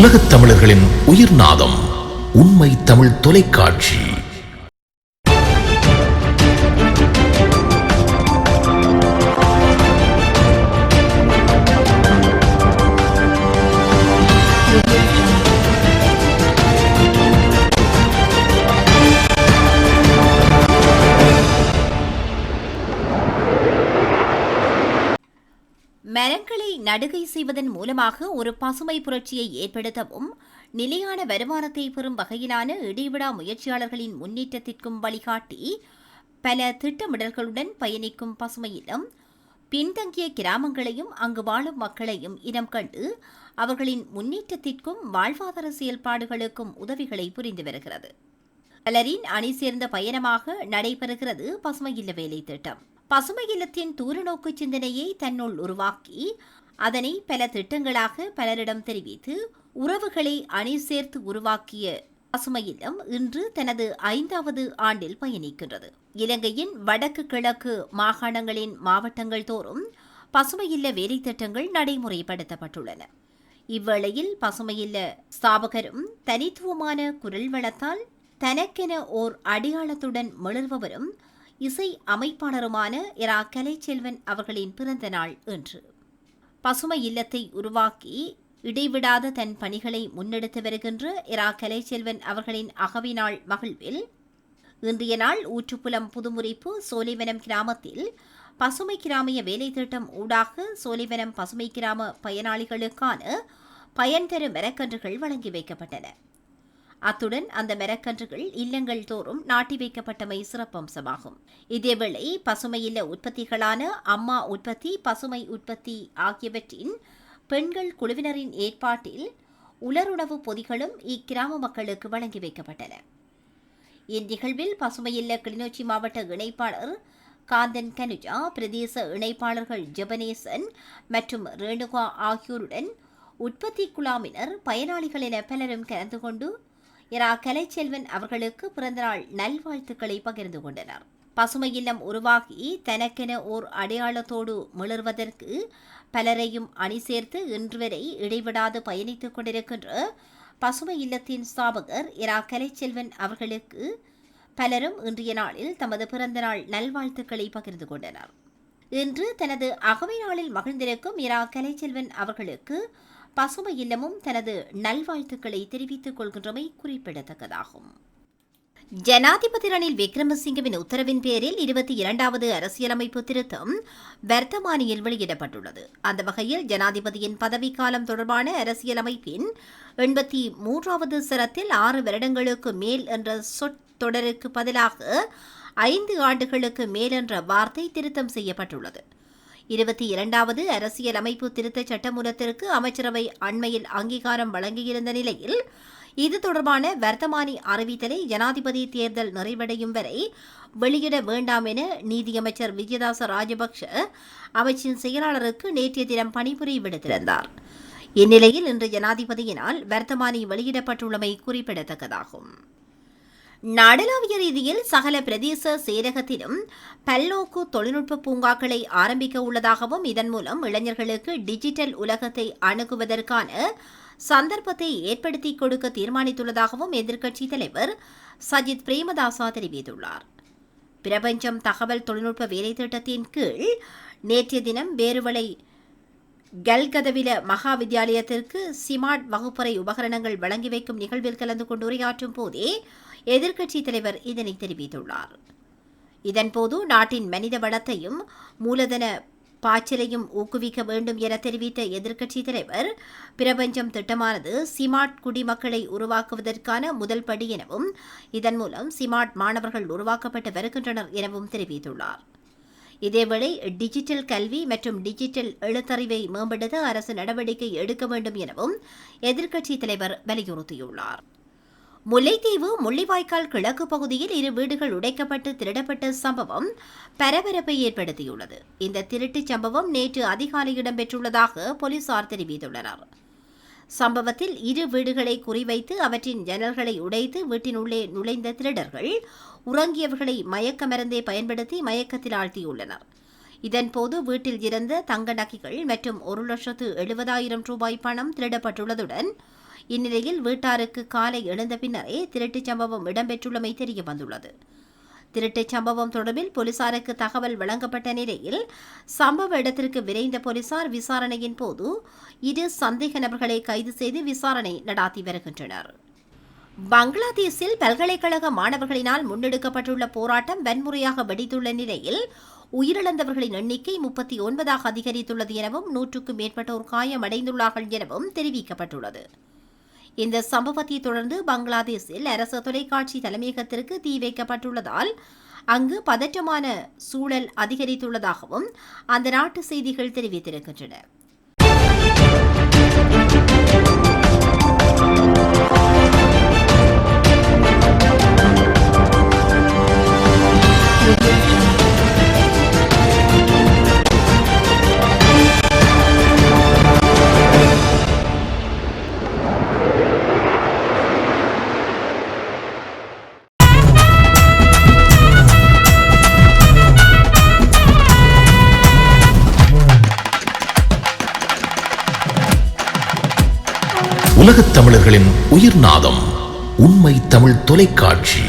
உலகத் தமிழர்களின் உயிர்நாதம் உண்மை தமிழ் தொலைக்காட்சி. மரங்களை நடுகை செய்வதன் மூலமாக ஒரு பசுமை புரட்சியை ஏற்படுத்தவும் நிலையான வருமானத்தை பெறும் வகையிலான இடைவிடா முயற்சியாளர்களின் முன்னேற்றத்திற்கும் வழிகாட்டி பல திட்டமிடல்களுடன் பயணிக்கும் பசுமை இல்லம் பின்தங்கிய கிராமங்களையும் அங்கு வாழும் மக்களையும் இனம் கண்டு அவர்களின் முன்னேற்றத்திற்கும் வாழ்வாதார செயல்பாடுகளுக்கும் உதவிகளை புரிந்து வருகிறது. பலரின் அணி சேர்ந்த பயணமாக நடைபெறுகிறது பசுமை இல்ல வேலை திட்டம். பசுமை இல்லத்தின் தூரநோக்கு சிந்தனையை தன்னுள் உருவாக்கி அதனை பல திட்டங்களாக பலரிடம் தெரிவித்து உறவுகளை அணி சேர்த்து உருவாக்கிய பசுமை இல்லம் இன்று தனது 5வது ஆண்டில் பயணிக்கின்றது. இலங்கையின் வடக்கு கிழக்கு மாகாணங்களின் மாவட்டங்கள் தோறும் பசுமை இல்ல வேலை திட்டங்கள் நடைமுறைப்படுத்தப்பட்டுள்ளன. இவ்வேளையில் பசுமை இல்ல ஸ்தாபகரும் தனித்துவமான குரல் வளத்தால் தனக்கென ஓர் அடையாளத்துடன் மிளர்பவரும் இசை அமைப்பாளருமான இரா கலைச்செல்வன் அவர்களின் பிறந்த நாள் இன்று. பசுமை இல்லத்தை உருவாக்கி இடைவிடாத தன் பணிகளை முன்னெடுத்து வருகின்ற இரா கலைச்செல்வன் அவர்களின் அகவினாள் மகிழ்வில் இன்றைய நாள் ஊற்றுப்புலம் புதுமுறிப்பு சோலைவனம் கிராமத்தில் பசுமை கிராமிய வேலை திட்டம் ஊடாக சோலைவனம் பசுமை கிராம பயனாளிகளுக்கான பயன் தரும் மரக்கன்றுகள் வழங்கி வைக்கப்பட்டன. அத்துடன் அந்த மரக்கன்றுகள் இல்லங்கள் தோறும் நாட்டி வைக்கப்பட்டமை சிறப்பம்சமாகும். இதேவேளை பசுமை இல்ல உற்பத்திகளான அம்மா உற்பத்தி பசுமை உற்பத்தி ஆகியவற்றின் பெண்கள் குழுவினரின் ஏற்பாட்டில் உலருணவு பொதிகளும் இக்கிராம மக்களுக்கு வழங்கி வைக்கப்பட்டன. இந்நிகழ்வில் பசுமை இல்ல கிளிநொச்சி மாவட்ட இணைப்பாளர் காந்தன் கனுஜா, பிரதேச இணைப்பாளர்கள் ஜெபனேசன் மற்றும் ரேணுகா ஆகியோருடன் உற்பத்தி குழாமினர் பயனாளிகள் என பலரும் கலந்து கொண்டு இரா கலைச்செல்வன் அவர்களுக்கு பிறந்தநாள் நல்வாழ்த்துக்களை பகிர்ந்து கொண்டனர். பசுமை இல்லம் உருவாகி தனக்கென ஓர் அடையாளத்தோடு மிளர்வதற்கு பலரையும் அணி சேர்த்து இன்று வரை இடைவிடாது பயணித்துக் கொண்டிருக்கின்ற பசுமை இல்லத்தின் ஸ்தாபகர் இரா கலைச்செல்வன் அவர்களுக்கு பலரும் இன்றைய நாளில் தமது பிறந்தநாள் நல்வாழ்த்துக்களை பகிர்ந்து கொண்டனர். இன்று தனது அகவை நாளில் மகிழ்ந்திருக்கும் இரா கலைச்செல்வன் அவர்களுக்கு பசுமை இல்லமும் தனது நல்வாழ்த்துக்களை தெரிவித்துக் கொள்கின்றமை குறிப்பிடத்தக்கதாகும். ஜனாதிபதி ரணில் விக்ரமசிங்கவின் உத்தரவின் பேரில் 22வது அரசியலமைப்பு திருத்தம் வர்த்தமானியில் வெளியிடப்பட்டுள்ளது. அந்த வகையில் ஜனாதிபதியின் பதவிக்காலம் தொடர்பான அரசியலமைப்பின் 83வது சரத்தில் 6 வருடங்களுக்கு மேல் என்ற சொற்றொடருக்கு பதிலாக 5 ஆண்டுகளுக்கு மேல் என்ற வார்த்தை திருத்தம் செய்யப்பட்டுள்ளது. 22வது அரசியலமைப்பு திருத்த சட்டமூலத்திற்கு அமைச்சரவை அண்மையில் அங்கீகாரம் வழங்கியிருந்த நிலையில் இது தொடர்பான வர்த்தமானி அறிவித்தலை ஜனாதிபதி தேர்தல் நிறைவடையும் வரை வெளியிட வேண்டாம் என நீதியமைச்சர் விஜயதாச ராஜபக்ஷ அமைச்சின் செயலாளருக்கு நேற்றைய தினம் பணிபுரி விடுத்திருந்தார். இந்நிலையில் இன்று ஜனாதிபதியினால் வர்த்தமானி வெளியிடப்பட்டுள்ளமை குறிப்பிடத்தக்கதாகும். நாடளாவிய ரீதியில் சகல பிரதேச செயலகத்திலும் பல்நோக்கு தொழில்நுட்ப பூங்காக்களை ஆரம்பிக்க உள்ளதாகவும் இதன் மூலம் இளைஞர்களுக்கு டிஜிட்டல் உலகத்தை அணுகுவதற்கான சந்தர்ப்பத்தை ஏற்படுத்திக் கொடுக்க தீர்மானித்துள்ளதாகவும் எதிர்க்கட்சித் தலைவர் சஜித் பிரேமதாசா தெரிவித்துள்ளார். பிரபஞ்சம் தகவல் தொழில்நுட்ப வேலை திட்டத்தின் கீழ் நேற்றைய தினம் வேறுவளை கல்கதவில மகா வித்தியாலயத்திற்கு சிமார்ட் வகுப்பறை உபகரணங்கள் வழங்கி வைக்கும் நிகழ்வில் கலந்து கொண்டு உரையாற்றும் போதே எதிர்க்கட்சித் தலைவர் இதனை தெரிவித்துள்ளார். இதன்போது நாட்டின் மனித வளத்தையும் மூலதன பாய்ச்சலையும் ஊக்குவிக்க வேண்டும் என தெரிவித்த எதிர்க்கட்சித் தலைவர் பிரபஞ்சம் திட்டமானது சிமார்ட் குடிமக்களை உருவாக்குவதற்கான முதல் படி எனவும் இதன் மூலம் சிமார்ட் மாணவர்கள் உருவாக்கப்பட்டு வருகின்றனர் எனவும் தெரிவித்துள்ளார். இதேவேளை டிஜிட்டல் கல்வி மற்றும் டிஜிட்டல் எழுத்தறிவை மேம்படுத்த அரசு நடவடிக்கை எடுக்க வேண்டும் எனவும் எதிர்க்கட்சித் தலைவர் வலியுறுத்தியுள்ளார். முல்லைத்தீவு முள்ளிவாய்க்கால் கிழக்கு பகுதியில் 2 வீடுகள் உடைக்கப்பட்டு திருடப்பட்ட சம்பவம் பரபரப்பை ஏற்படுத்தியுள்ளது. இந்த திருட்டுச் சம்பவம் நேற்று அதிகாலை இடம்பெற்றுள்ளதாக போலீசார் தெரிவித்துள்ளனர். சம்பவத்தில் 2 வீடுகளை குறிவைத்து அவற்றின் ஜன்னல்களை உடைத்து வீட்டினுள்ளே நுழைந்த திருடர்கள் உறங்கியவர்களை மயக்க மருந்தை பயன்படுத்தி மயக்கத்தில் ஆழ்த்தியுள்ளனர். இதன்போது வீட்டில் இருந்த தங்க நகைகள் மற்றும் 1,70,000 ரூபாய் பணம் திருடப்பட்டுள்ளதுடன் இந்நிலையில் வீட்டாருக்கு காலை எழுந்த பின்னரே திருட்டுச் சம்பவம் இடம்பெற்றுள்ளமை தெரிய வந்துள்ளது. திருட்டுச் சம்பவம் தொடர்பில் போலீசாருக்கு தகவல் வழங்கப்பட்ட நிலையில் சம்பவ இடத்திற்கு விரைந்த போலீசார் விசாரணையின் போது 2 சந்தேக நபர்களை கைது செய்து விசாரணை நடாத்தி வருகின்றனர். பங்களாதேஷில் பல்கலைக்கழக மாணவர்களினால் முன்னெடுக்கப்பட்டுள்ள போராட்டம் வன்முறையாக வெடித்துள்ள நிலையில் உயிரிழந்தவர்களின் எண்ணிக்கை 39ஆக அதிகரித்துள்ளது எனவும் 100க்கும் மேற்பட்டோர் காயமடைந்துள்ளார்கள் எனவும் தெரிவிக்கப்பட்டுள்ளது. இந்த சம்பவத்தை தொடர்ந்து பங்களாதேஷில் அரசு தொலைக்காட்சி தலைமையகத்திற்கு தீ வைக்கப்பட்டுள்ளதால் அங்கு பதற்றமான சூழல் அதிகரித்துள்ளதாகவும் அந்த நாட்டு செய்திகள் தெரிவித்திருக்கின்றன. உலகத் தமிழர்களின் உயிர்நாதம் உண்மை தமிழ் தொலைக்காட்சி.